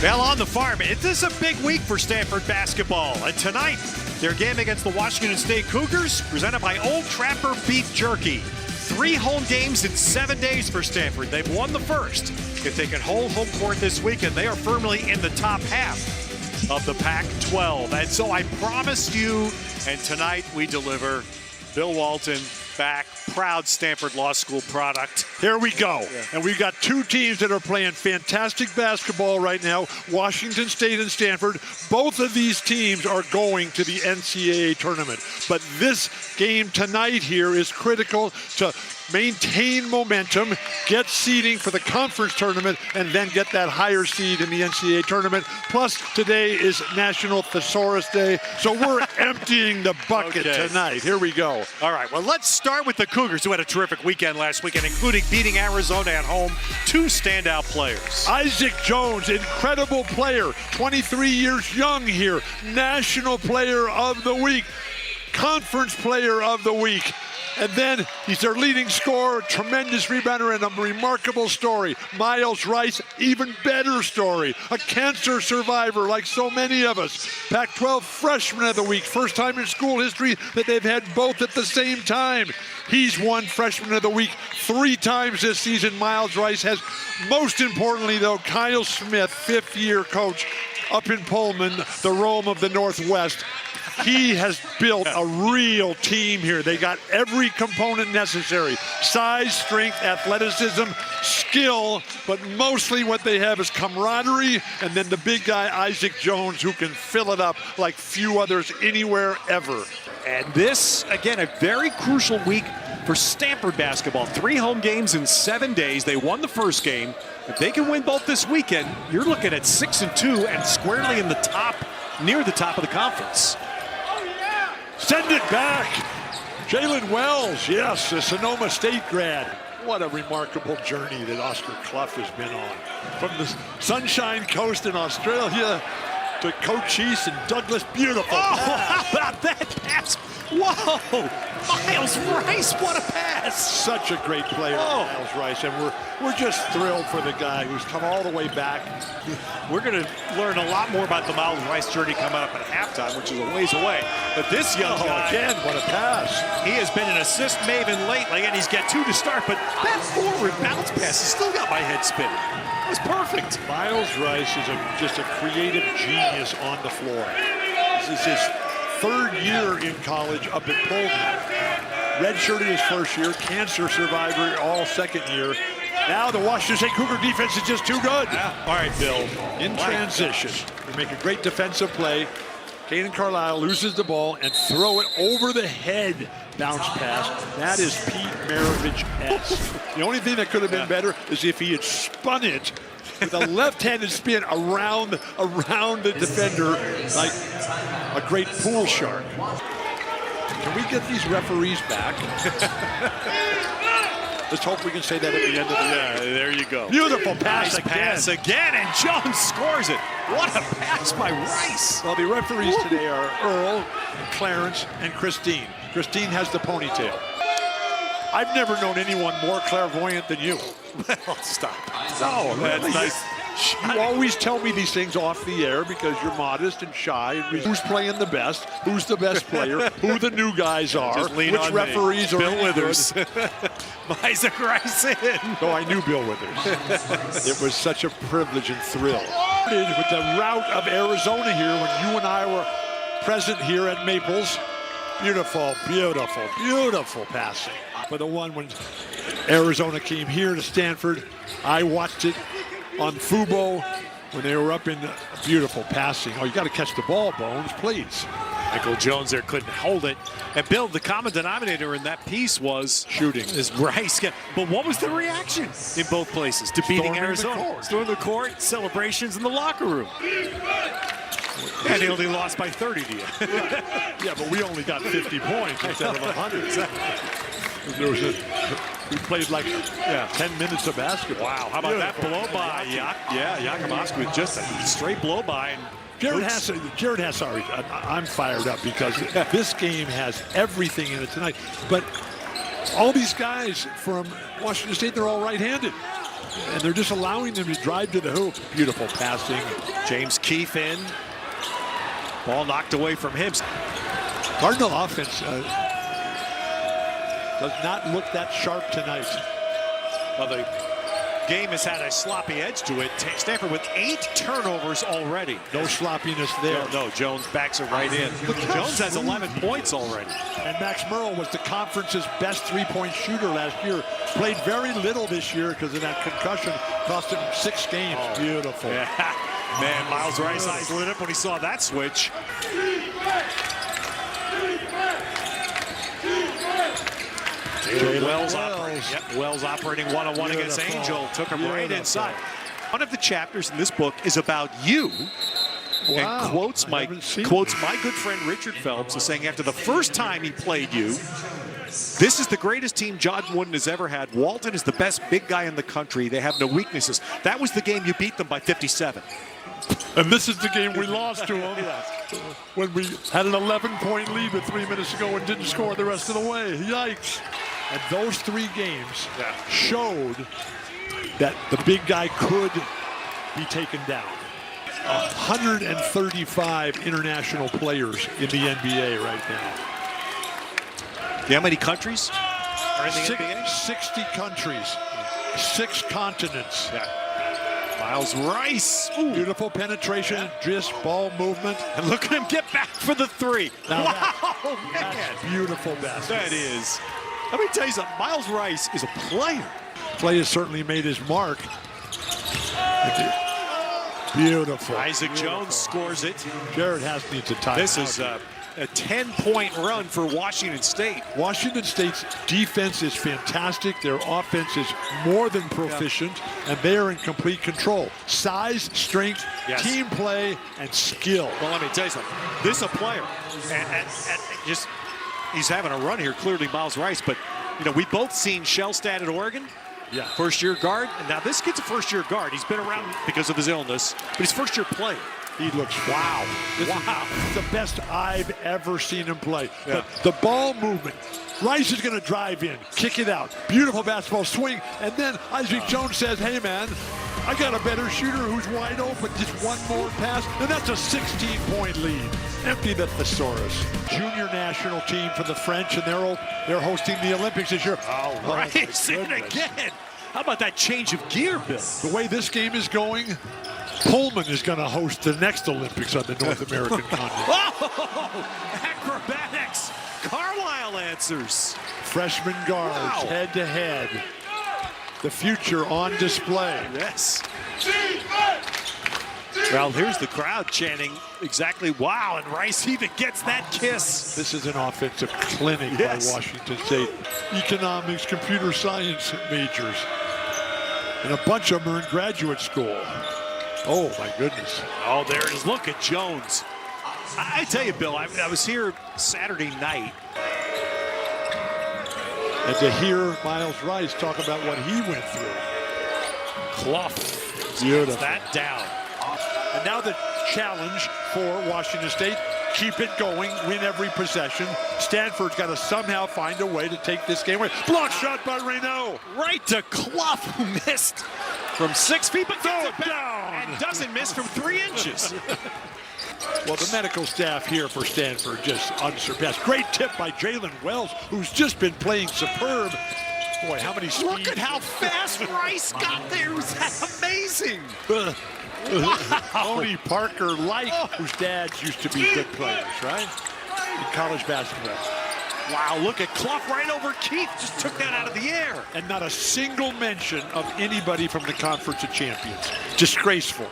Well, on the farm, it is a big week for Stanford basketball. And tonight, their game against the Washington State Cougars, presented by Old Trapper Beef Jerky. 3 home games in 7 days for Stanford. They've won the first. If they can hold home court this weekend, they are firmly in the top half of the Pac-12. And so I promised you, and tonight we deliver. Bill Walton back, proud Stanford Law School product. Here we go. And we've got 2 teams that are playing fantastic basketball right now, Washington State and Stanford. Both of these teams are going to the NCAA tournament. But this game tonight here is critical to maintain momentum, get seeding for the conference tournament, and then get that higher seed in the NCAA tournament. Plus, today is National Thesaurus Day, so we're emptying the bucket tonight. Here we go. All right, well, let's start with the Cougars, who had a terrific weekend last weekend, including beating Arizona at home. 2 standout players. Isaac Jones, incredible player, 23 years young here, National Player of the Week, Conference Player of the Week. And then he's their leading scorer, tremendous rebounder, and a remarkable story. Miles Rice, even better story. A cancer survivor like so many of us. Pac-12 Freshman of the Week. First time in school history that they've had both at the same time. He's won Freshman of the Week 3 times this season. Miles Rice has. Most importantly, though, Kyle Smith, 5th-year coach up in Pullman, the Rome of the Northwest. He has built a real team here. They got every component necessary. Size, strength, athleticism, skill, but mostly what they have is camaraderie, and then the big guy, Isaac Jones, who can fill it up like few others anywhere ever. And this, again, a very crucial week for Stanford basketball. 3 home games in 7 days. They won the first game. If they can win both this weekend, you're looking at 6-2 and squarely in the top, near the top of the conference. Send it back. Jalen Wells, yes, a Sonoma State grad. What a remarkable journey that Oscar Clough has been on. From the Sunshine Coast in Australia to Cochise and Douglas. Beautiful. Oh, how about that pass? Whoa, Miles Rice, what a pass. Such a great player, Miles Rice, and we're just thrilled for the guy who's come all the way back. We're going to learn a lot more about the Miles Rice journey coming up at halftime, which is a ways away. But this young guy, again, what a pass. He has been an assist maven lately, and he's got 2 to start, but that forward bounce pass has still got my head spinning. It was perfect. Miles Rice is just a creative genius on the floor. This is his 3rd year in college up at Pullman. Redshirted his 1st year, cancer survivor all 2nd year. Now the Washington State Cougar defense is just too good. All right, Bill. In transition, they make a great defensive play. Caden Carlisle loses the ball and throw it over the head bounce pass. That is Pete Maravich-esque. The only thing that could have been better is if he had spun it with a left-handed spin around the defender like a great pool shark. Can we get these referees back? Let's hope we can say that at the end of the day. There you go. Beautiful pass nice pass again, and Jones scores it. What a pass by Rice. Well, the referees today are Earl, Clarence, and Christine. Christine has the ponytail. I've never known anyone more clairvoyant than you. Well, stop. No, that's really. nice. You always tell me these things off the air because you're modest and shy. Who's playing the best? Who's the best player? Who the new guys are? Which referees are Bill Withers. Isaac Rice in. Oh, I knew Bill Withers. It was such a privilege and thrill. With the route of Arizona here when you and I were present here at Maples. Beautiful, beautiful, beautiful passing. For the one when Arizona came here to Stanford, I watched it on Fubo when they were up in beautiful passing. Oh, you got to catch the ball, Bones, please. Michael Jones there couldn't hold it. And Bill, the common denominator in that piece was shooting. Is Rice. But what was the reaction in both places to beating Arizona? Storming the court, celebrations in the locker room. And they only lost by 30 to you. Yeah, but we only got 50 points instead of 100. We played like 10 minutes of basketball. Wow, how about that blow by? Yakimoski with just a straight blow by. And Jared Hass, I'm fired up because this game has everything in it tonight. But all these guys from Washington State, they're all right-handed. And they're just allowing them to drive to the hoop. Beautiful passing. James Keefe in. Ball knocked away from him. Cardinal offense does not look that sharp tonight. Well, the game has had a sloppy edge to it. Stanford with 8 turnovers already. No sloppiness there. No, Jones backs it right in. Jones has 11 points already. And Max Merle was the conference's best three-point shooter last year. Played very little this year because of that concussion. Cost him 6 games. Oh. Beautiful. Yeah. Man, Miles Rice's eyes lit up when he saw that switch. Wells operating one-on-one against Angel. Took him right inside. One of the chapters in this book is about you. Wow. And quotes my good friend Richard Phelps as saying after the first time he played you, this is the greatest team John Wooden has ever had. Walton is the best big guy in the country. They have no weaknesses. That was the game you beat them by 57. And this is the game we lost to them when we had an 11-point lead with 3 minutes to go and didn't score the rest of the way. Yikes. And those 3 games showed that the big guy could be taken down. 135 international players in the NBA right now. Do you know how many countries are in the NBA? 60 countries, 6 continents. Yeah. Miles Rice. Ooh. Beautiful penetration, just ball movement. And look at him get back for the 3. Now wow, that's beautiful basket. That is. Let me tell you something. Miles Rice is a player. Play has certainly made his mark. Beautiful. Isaac Jones scores it. Jared Haas needs a timeout. This is a 10-point run for Washington State. Washington State's defense is fantastic. Their offense is more than proficient, and they are in complete control. Size, strength, team play, and skill. Well, let me tell you something. This is a player, and just he's having a run here. Clearly, Miles Rice, but you know we've both seen Shellstad at Oregon. Yeah. First-year guard, and now this kid's a first-year guard. He's been around because of his illness, but he's first-year player. He looks wow. This is the best I've ever seen him play. Yeah. The ball movement. Rice is going to drive in, kick it out. Beautiful basketball swing. And then Isaac Jones says, hey, man, I got a better shooter who's wide open. Just one more pass, and that's a 16-point lead. Empty the thesaurus. Junior national team for the French, and they're hosting the Olympics this year. Oh, Rice in again. How about that change of gear, Bill? The way this game is going, Pullman is going to host the next Olympics on the North American continent. Oh, acrobatics. Carlisle answers. Freshman guards, head-to-head. The future on display. Yes. Well, here's the crowd chanting exactly, wow, and Rice even gets that kiss. This is an offensive clinic by Washington State. Economics, computer science majors. And a bunch of them are in graduate school. Oh, my goodness. Oh, there it is. Look at Jones. I tell you, Bill, I was here Saturday night. And to hear Miles Rice talk about what he went through. Clough. Beautiful. That down. And now the challenge for Washington State, keep it going, win every possession. Stanford's got to somehow find a way to take this game away. Block shot by Reynaud. Right to Clough, who missed from 6 feet, but gets it down. And doesn't miss from 3 inches. Well, the medical staff here for Stanford just unsurpassed. Great tip by Jalen Wells, who's just been playing superb. Boy, how many speeds. Look at how fast Rice got there. Was that amazing? Tony Parker Light, whose dads used to be good players, right? In college basketball. Wow, look at Clough right over Keith. Just took that out of the air. And not a single mention of anybody from the Conference of Champions. Disgraceful.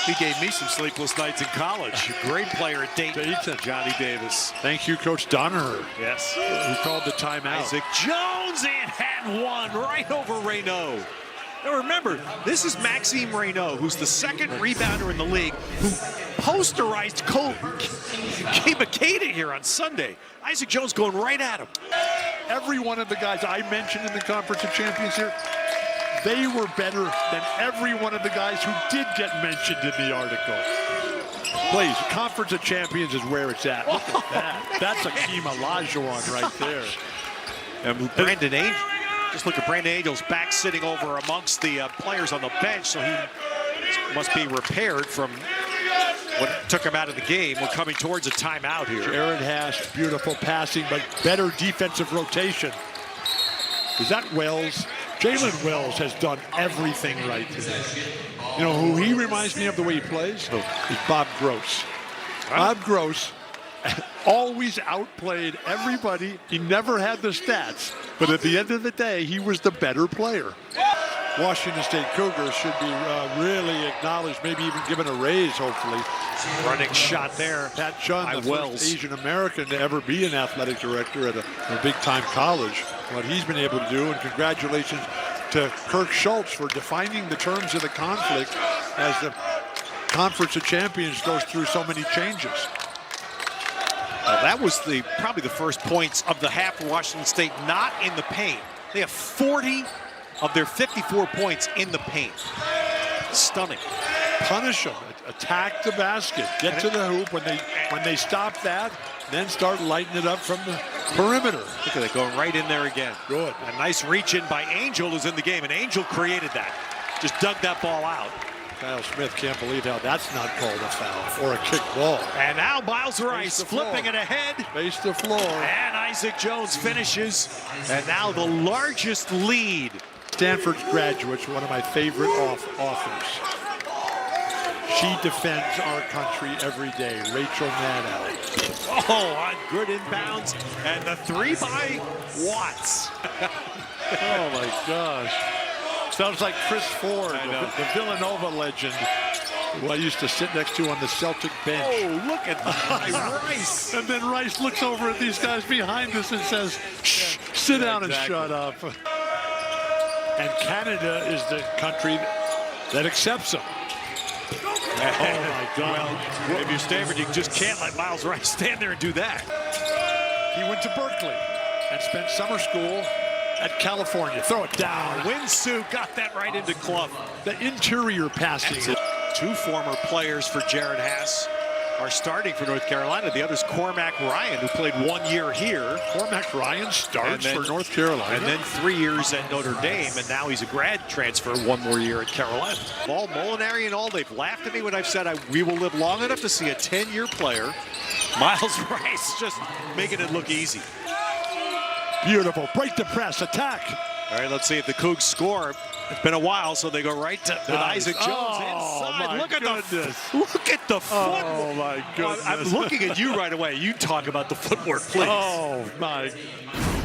He gave me some sleepless nights in college. A great player at Dayton, Johnny Davis. Thank you, Coach Donner. Yes. Who called the timeout. Isaac Jones and had one right over Reynaud. Now remember, this is Maxime Reynaud, who's the second rebounder in the league, who posterized Gabe Makeda here on Sunday. Isaac Jones going right at him. Every one of the guys I mentioned in the Conference of Champions here, they were better than every one of the guys who did get mentioned in the article. Please, Conference of Champions is where it's at. Look at that. That's Akeem Olajuwon right there. And Brandon Angel. Just look at Brandon Angel's back sitting over amongst the players on the bench, so he must be repaired from what took him out of the game. We're coming towards a timeout here. Jared Haas, beautiful passing, but better defensive rotation. Is that Wells? Jalen Wells has done everything right today. You know who he reminds me of the way he plays? Is Bob Gross. Bob Gross always outplayed everybody. He never had the stats, but at the end of the day, he was the better player. Washington State Cougars should be really acknowledged, maybe even given a raise, hopefully. Running shot there. Pat Chun, the first Asian American to ever be an athletic director at a big-time college. What he's been able to do, and congratulations to Kirk Schultz for defining the terms of the conflict as the Conference of Champions goes through so many changes. That was probably the first points of the half for Washington State, not in the paint. They have 40 of their 54 points in the paint. Stunning. Punish them, attack the basket, get to the hoop. When they stop that, then start lighting it up from the perimeter. Look at that, going right in there again. Good. A nice reach in by Angel, who's in the game, and Angel created that. Just dug that ball out. Kyle Smith can't believe how that's not called a foul or a kick ball. And now Miles Rice flipping it ahead. Face the floor. And Isaac Jones finishes. And now the largest lead. Stanford's graduates, one of my favorite authors. She defends our country every day. Rachel Maddow. Oh, on good inbounds. And the three by Watts. Oh, my gosh. Sounds like Chris Ford, the Villanova legend, who I used to sit next to on the Celtic bench. Oh, look at Rice. And then Rice looks over at these guys behind us and says, shh, sit down and shut up. And Canada is the country that accepts them. Oh, my God. Well, if you're Stanford, you just can't let Miles Rice stand there and do that. He went to Berkeley and spent summer school at California. Throw it down. Winsu got that right into Clough. The interior passing. Two former players for Jared Haas are starting for North Carolina. The other's Cormac Ryan, who played 1 year here. Cormac Ryan starts for North Carolina. And then 3 years at Notre Dame, and now he's a grad transfer, 1 more year at Carolina. All Molinari and all, they've laughed at me when I've said we will live long enough to see a 10-year player. Miles Rice just making it look easy. Beautiful. Break the press. Attack. All right, let's see if the Cougs score. It's been a while, so they go right to Isaac Jones inside. Look at the footwork. Oh, my goodness. I'm looking at you right away. You talk about the footwork, please. Oh, my.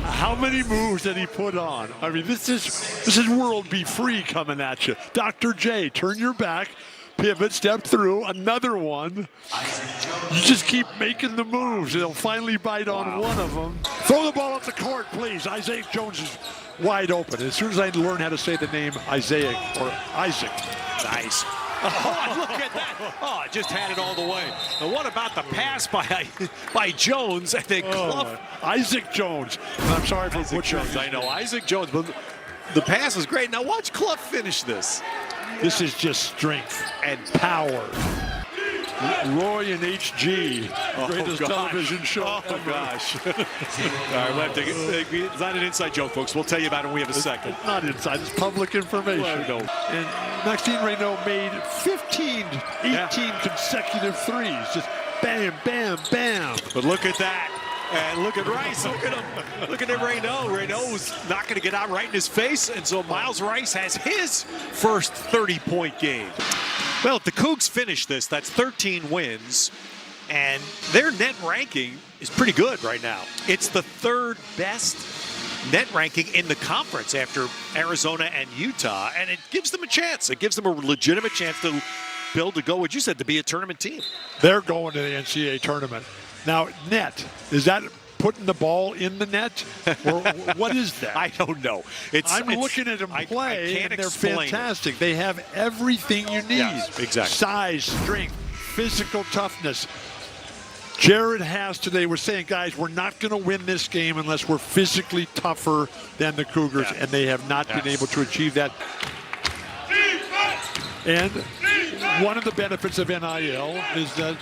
How many moves did he put on? I mean, this is World Be Free coming at you. Dr. J, turn your back. Pivot, step through, another one. You just keep making the moves. They'll finally bite on one of them. Throw the ball up the court, please. Isaac Jones is wide open. As soon as I learn how to say the name Isaiah or Isaac. Nice. Oh, look at that. Oh, just had it all the way. And what about the pass by Jones? And then Clough. Isaac Jones. And I'm sorry for butchering. I know, Isaac Jones. But the pass was great. Now watch Clough finish this. This is just strength and power. Roy and HG, greatest television show ever. Gosh. All right, we'll have to it's not an inside joke, folks. We'll tell you about it when we have a second. It's not inside, it's public information. Well, and Maxine Reynaud made 18 consecutive threes. Just bam, bam, bam. But look at that. And look at Rice. Look at him. Look at him, Reynaud. Reynaud's not going to get out right in his face. And so Miles Rice has his first 30-point game. Well, if the Cougs finish this, that's 13 wins. And their net ranking is pretty good right now. It's the third best net ranking in the conference after Arizona and Utah. And it gives them a chance. It gives them a legitimate chance to build to go, what you said, to be a tournament team. They're going to the NCAA tournament. Now, net, is that putting the ball in the net? Or what is that? I don't know. I'm looking at them play, and they're fantastic. They have everything you need. Yes, exactly. Size, strength, physical toughness. Jared Haas today was saying, guys, we're not going to win this game unless we're physically tougher than the Cougars, and they have not been able to achieve that. And one of the benefits of NIL is that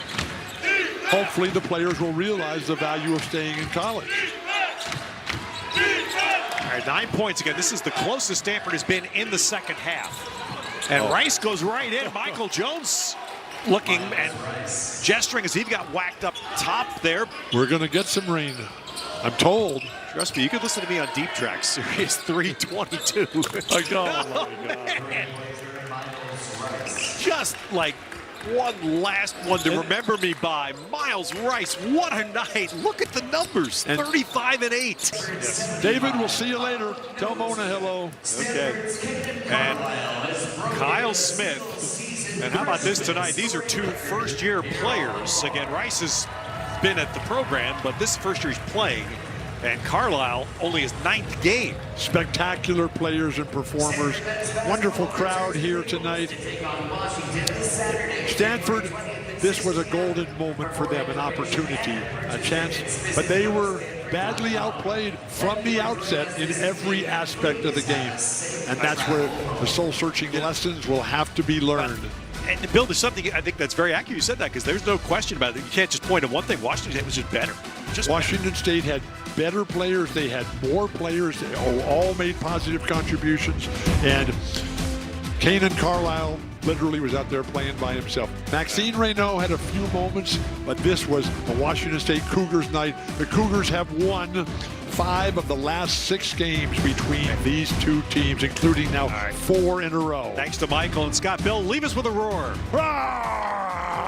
hopefully the players will realize the value of staying in college. All right, right, 9 points again. This is the closest Stanford has been in the second half. And Rice goes right in. Michael Jones looking and gesturing as he got whacked up top there. We're going to get some rain, I'm told. Trust me, you can listen to me on Deep Track Series 322. Oh, man. Just like one last one to remember me by. Miles Rice, what a night. Look at the numbers, 35 and 8. David, we'll see you later. Tell Mona hello. Okay. And Kyle Smith. And how about this tonight? These are two first-year players. Again, Rice has been at the program, but this first year he's playing. And Carlisle, only his 9th game. Spectacular players and performers. Wonderful crowd here tonight. Stanford, this was a golden moment for them, an opportunity, a chance. But they were badly outplayed from the outset in every aspect of the game. And that's where the soul-searching lessons will have to be learned. And Bill, there's something I think that's very accurate. You said that because there's no question about it. You can't just point to one thing. Washington State was just better. Washington State had better players. They had more players. They all made positive contributions. And Kanan Carlisle literally was out there playing by himself. Maxine Reynaud had a few moments, but this was the Washington State Cougars night. The Cougars have won 5 of the last 6 games between these two teams, including now 4 in a row. Thanks to Michael and Scott. Bill, leave us with a roar. Ah!